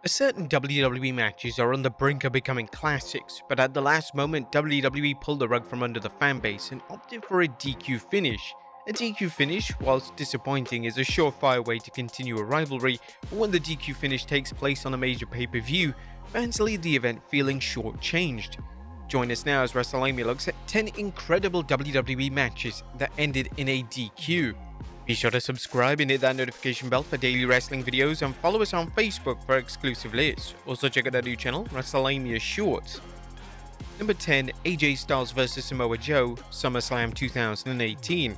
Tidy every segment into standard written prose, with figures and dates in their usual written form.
Certain WWE matches are on the brink of becoming classics, but at the last moment WWE pulled the rug from under the fanbase and opted for a DQ finish. A DQ finish, whilst disappointing, is a surefire way to continue a rivalry, but when the DQ finish takes place on a major pay-per-view, fans leave the event feeling short-changed. Join us now as Wrestlelamia looks at 10 incredible WWE matches that ended in a DQ. Be sure to subscribe and hit that notification bell for daily wrestling videos, and follow us on Facebook for exclusive lists. Also check out our new channel, Wrestlelamia Shorts. Number 10. AJ Styles vs Samoa Joe, SummerSlam 2018.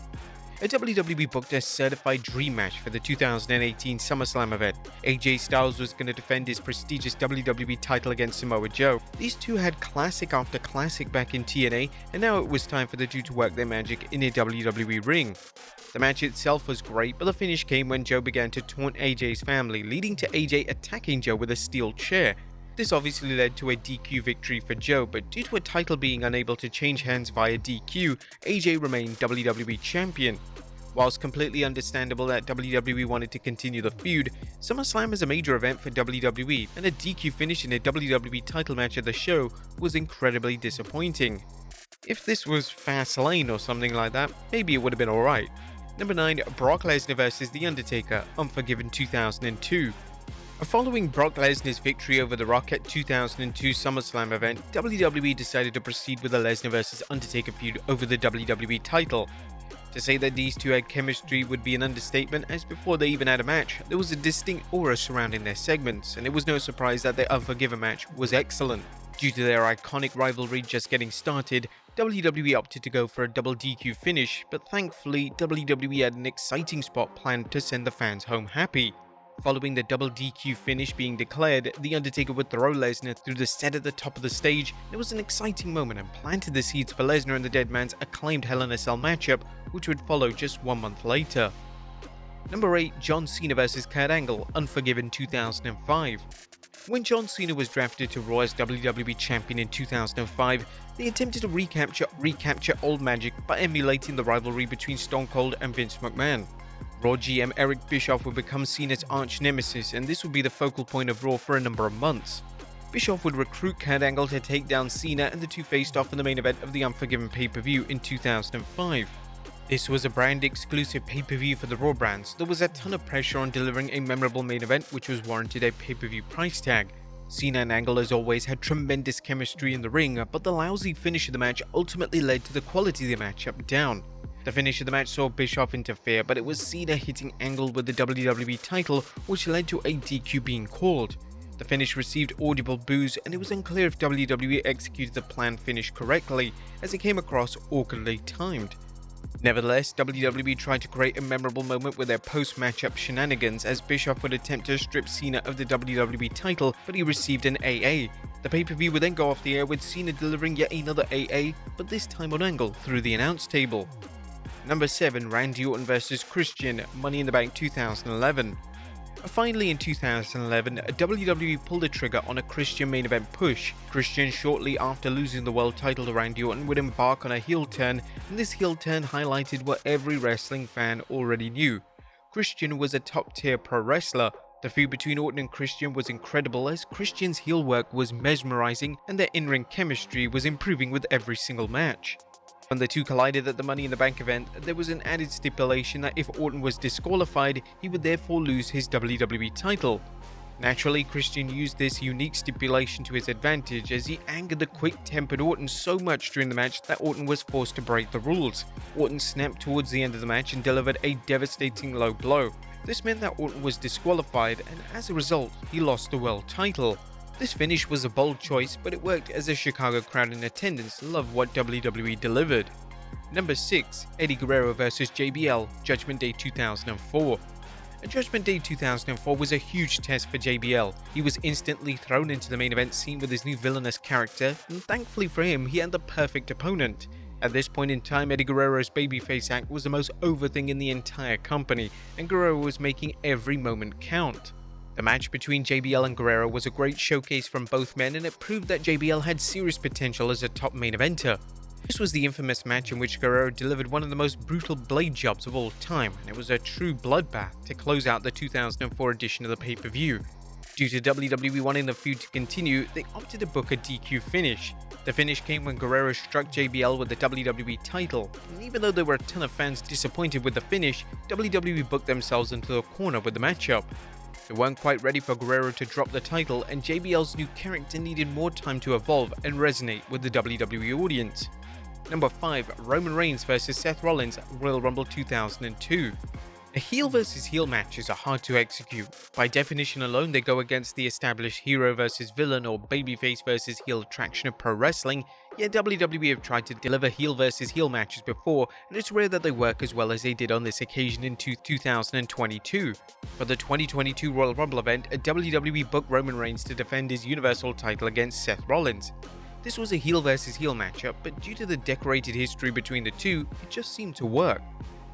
A WWE booked a certified dream match for the 2018 SummerSlam event. AJ Styles was going to defend his prestigious WWE title against Samoa Joe. These two had classic after classic back in TNA, and now it was time for the two to work their magic in a WWE ring. The match itself was great, but the finish came when Joe began to taunt AJ's family, leading to AJ attacking Joe with a steel chair. This obviously led to a DQ victory for Joe, but due to a title being unable to change hands via DQ, AJ remained WWE Champion. Whilst completely understandable that WWE wanted to continue the feud, SummerSlam is a major event for WWE, and a DQ finish in a WWE title match at the show was incredibly disappointing. If this was Fastlane or something like that, maybe it would have been alright. Number 9. Brock Lesnar vs The Undertaker, Unforgiven 2002. Following Brock Lesnar's victory over The Rock at 2002 SummerSlam event, WWE decided to proceed with the Lesnar vs Undertaker feud over the WWE title. To say that these two had chemistry would be an understatement, as before they even had a match, there was a distinct aura surrounding their segments, and it was no surprise that their Unforgiven match was excellent. Due to their iconic rivalry just getting started, WWE opted to go for a double DQ finish, but thankfully WWE had an exciting spot planned to send the fans home happy. Following the double DQ finish being declared, The Undertaker would throw Lesnar through the set at the top of the stage. It was an exciting moment and planted the seeds for Lesnar and the Dead Man's acclaimed Hell in a Cell matchup, which would follow just 1 month later. Number 8. John Cena vs Kurt Angle, Unforgiven 2005. When John Cena was drafted to Raw as WWE Champion in 2005, they attempted to recapture old magic by emulating the rivalry between Stone Cold and Vince McMahon. Raw GM Eric Bischoff would become Cena's arch-nemesis, and this would be the focal point of Raw for a number of months. Bischoff would recruit Kurt Angle to take down Cena, and the two faced off in the main event of the Unforgiven pay-per-view in 2005. This was a brand-exclusive pay-per-view for the Raw brands. There was a ton of pressure on delivering a memorable main event, which was warranted a pay-per-view price tag. Cena and Angle, as always, had tremendous chemistry in the ring, but the lousy finish of the match ultimately led to the quality of the matchup down. The finish of the match saw Bischoff interfere, but it was Cena hitting Angle with the WWE title, which led to a DQ being called. The finish received audible boos, and it was unclear if WWE executed the planned finish correctly, as it came across awkwardly timed. Nevertheless, WWE tried to create a memorable moment with their post-matchup shenanigans, as Bischoff would attempt to strip Cena of the WWE title, but he received an AA. The pay-per-view would then go off the air with Cena delivering yet another AA, but this time on Angle through the announce table. Number 7. Randy Orton vs Christian, Money in the Bank 2011. Finally, in 2011, WWE pulled the trigger on a Christian main event push. Christian, shortly after losing the world title to Randy Orton, would embark on a heel turn, and this heel turn highlighted what every wrestling fan already knew. Christian was a top-tier pro wrestler. The feud between Orton and Christian was incredible, as Christian's heel work was mesmerizing and their in-ring chemistry was improving with every single match. When the two collided at the Money in the Bank event, there was an added stipulation that if Orton was disqualified, he would therefore lose his WWE title. Naturally, Christian used this unique stipulation to his advantage, as he angered the quick-tempered Orton so much during the match that Orton was forced to break the rules. Orton snapped towards the end of the match and delivered a devastating low blow. This meant that Orton was disqualified, and as a result, he lost the world title. This finish was a bold choice, but it worked, as the Chicago crowd in attendance loved what WWE delivered. Number 6. Eddie Guerrero vs JBL, Judgment Day 2004. Judgment Day 2004 was a huge test for JBL. He was instantly thrown into the main event scene with his new villainous character, and thankfully for him, he had the perfect opponent. At this point in time, Eddie Guerrero's babyface act was the most over thing in the entire company, and Guerrero was making every moment count. The match between JBL and Guerrero was a great showcase from both men, and it proved that JBL had serious potential as a top main eventer. This was the infamous match in which Guerrero delivered one of the most brutal blade jobs of all time, and it was a true bloodbath to close out the 2004 edition of the pay-per-view. Due to WWE wanting the feud to continue, they opted to book a DQ finish. The finish came when Guerrero struck JBL with the WWE title, and even though there were a ton of fans disappointed with the finish, WWE booked themselves into a corner with the matchup. They weren't quite ready for Guerrero to drop the title, and JBL's new character needed more time to evolve and resonate with the WWE audience. Number 5. Roman Reigns vs Seth Rollins, Royal Rumble 2002. A heel versus heel matches are hard to execute. By definition alone, they go against the established hero versus villain or babyface versus heel attraction of pro wrestling, yet WWE have tried to deliver heel versus heel matches before, and it's rare that they work as well as they did on this occasion in 2022. For the 2022 Royal Rumble event, WWE booked Roman Reigns to defend his Universal title against Seth Rollins. This was a heel versus heel matchup, but due to the decorated history between the two, it just seemed to work.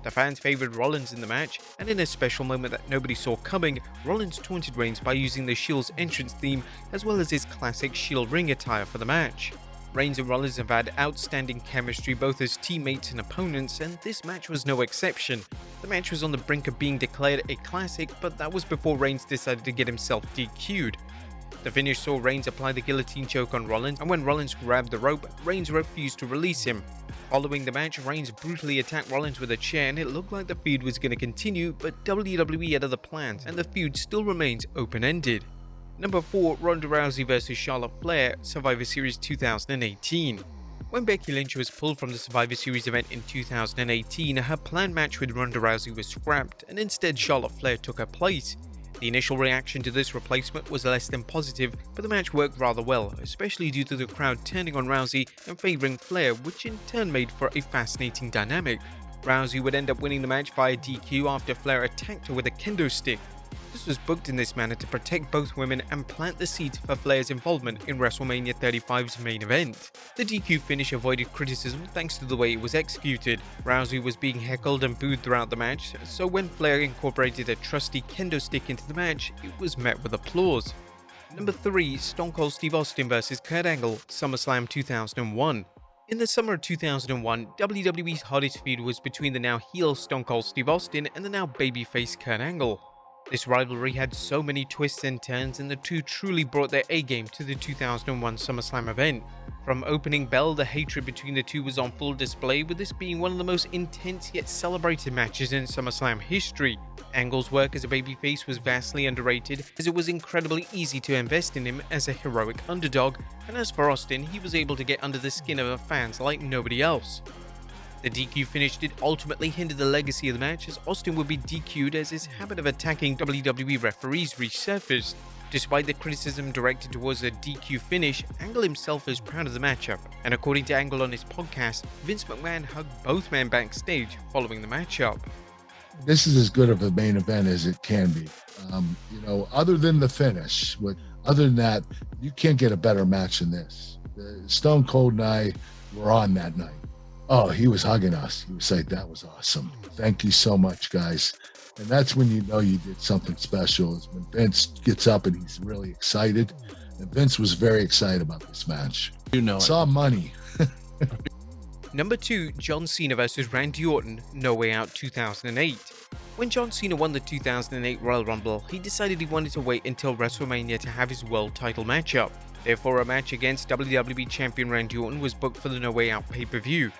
The fans favoured Rollins in the match, and in a special moment that nobody saw coming, Rollins taunted Reigns by using the Shield's entrance theme as well as his classic Shield ring attire for the match. Reigns and Rollins have had outstanding chemistry both as teammates and opponents, and this match was no exception. The match was on the brink of being declared a classic, but that was before Reigns decided to get himself DQ'd. The finish saw Reigns apply the guillotine choke on Rollins, and when Rollins grabbed the rope, Reigns refused to release him. Following the match, Reigns brutally attacked Rollins with a chair, and it looked like the feud was going to continue, but WWE had other plans, and the feud still remains open-ended. Number 4. Ronda Rousey vs Charlotte Flair, Survivor Series 2018. When Becky Lynch was pulled from the Survivor Series event in 2018, her planned match with Ronda Rousey was scrapped, and instead Charlotte Flair took her place. The initial reaction to this replacement was less than positive, but the match worked rather well, especially due to the crowd turning on Rousey and favouring Flair, which in turn made for a fascinating dynamic. Rousey would end up winning the match via DQ after Flair attacked her with a kendo stick. This was booked in this manner to protect both women and plant the seeds for Flair's involvement in WrestleMania 35's main event. The DQ finish avoided criticism thanks to the way it was executed. Rousey was being heckled and booed throughout the match, so when Flair incorporated a trusty kendo stick into the match, it was met with applause. Number 3. Stone Cold Steve Austin vs Kurt Angle, SummerSlam 2001. In the summer of 2001, WWE's hottest feud was between the now heel Stone Cold Steve Austin and the now babyface Kurt Angle. This rivalry had so many twists and turns, and the two truly brought their A-game to the 2001 SummerSlam event. From opening bell, the hatred between the two was on full display, with this being one of the most intense yet celebrated matches in SummerSlam history. Angle's work as a babyface was vastly underrated, as it was incredibly easy to invest in him as a heroic underdog, and as for Austin, he was able to get under the skin of the fans like nobody else. The DQ finish did ultimately hinder the legacy of the match, as Austin would be DQ'd as his habit of attacking WWE referees resurfaced. Despite the criticism directed towards the DQ finish, Angle himself is proud of the matchup, and according to Angle on his podcast, Vince McMahon hugged both men backstage following the matchup. This is as good of a main event as it can be. Other than the finish, other than that, you can't get a better match than this. Stone Cold and I were on that night. Oh, he was hugging us. He was like, that was awesome. Thank you so much, guys. And that's when you know you did something special, is when Vince gets up and he's really excited. And Vince was very excited about this match. Saw money. Number 2. John Cena vs Randy Orton, No Way Out 2008. When John Cena won the 2008 Royal Rumble, he decided he wanted to wait until WrestleMania to have his world title matchup. Therefore, a match against WWE Champion Randy Orton was booked for the No Way Out pay-per-view.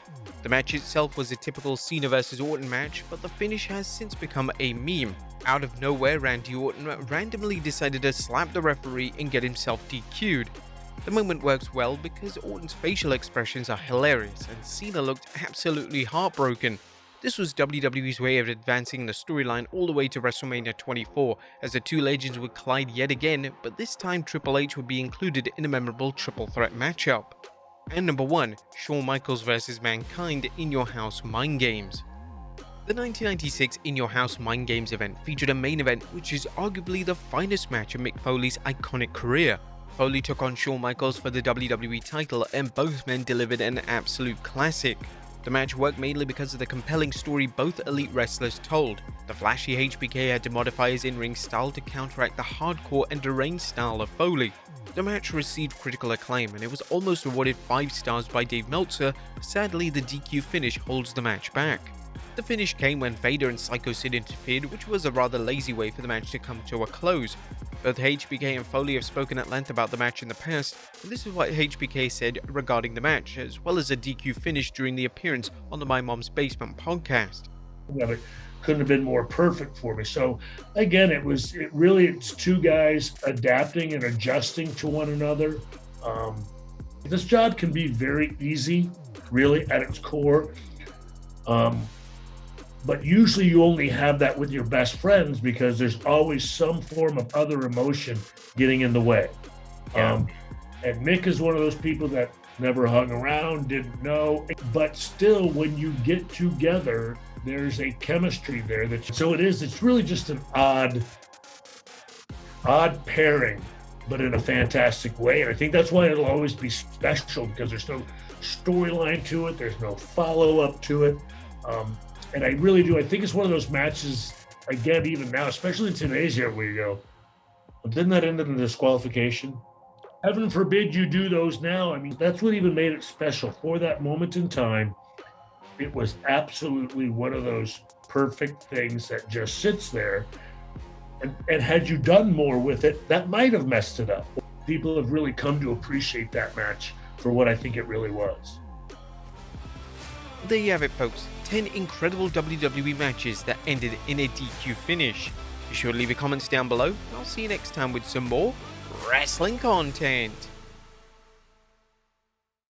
The match itself was a typical Cena vs Orton match, but the finish has since become a meme. Out of nowhere, Randy Orton randomly decided to slap the referee and get himself DQ'd. The moment works well because Orton's facial expressions are hilarious, and Cena looked absolutely heartbroken. This was WWE's way of advancing the storyline all the way to WrestleMania 24, as the two legends would collide yet again, but this time Triple H would be included in a memorable triple threat matchup. And number 1, Shawn Michaels vs Mankind, In Your House Mind Games. The 1996 In Your House Mind Games event featured a main event which is arguably the finest match of Mick Foley's iconic career. Foley took on Shawn Michaels for the WWE title, and both men delivered an absolute classic. The match worked mainly because of the compelling story both elite wrestlers told. The flashy HBK had to modify his in-ring style to counteract the hardcore and deranged style of Foley. The match received critical acclaim, and it was almost awarded 5 stars by Dave Meltzer. Sadly, the DQ finish holds the match back. The finish came when Vader and Psycho Sid interfered, which was a rather lazy way for the match to come to a close. Both HBK and Foley have spoken at length about the match in the past, and this is what HBK said regarding the match, as well as a DQ finish during the appearance on the My Mom's Basement podcast. It couldn't have been more perfect for me. So again, it's two guys adapting and adjusting to one another. This job can be very easy, really, at its core. But usually you only have that with your best friends because there's always some form of other emotion getting in the way. And Mick is one of those people that never hung around, didn't know, but still when you get together, there's a chemistry there. It's really just an odd pairing, but in a fantastic way. And I think that's why it'll always be special, because there's no storyline to it. There's no follow-up to it. And I really do. I think it's one of those matches, again, even now, especially in today's year, where you go, didn't that end in a disqualification? Heaven forbid you do those now. I mean, that's what even made it special. For that moment in time, it was absolutely one of those perfect things that just sits there. And had you done more with it, that might have messed it up. People have really come to appreciate that match for what I think it really was. There you have it, folks. 10 incredible WWE matches that ended in a DQ finish. Be sure to leave your comments down below, and I'll see you next time with some more wrestling content.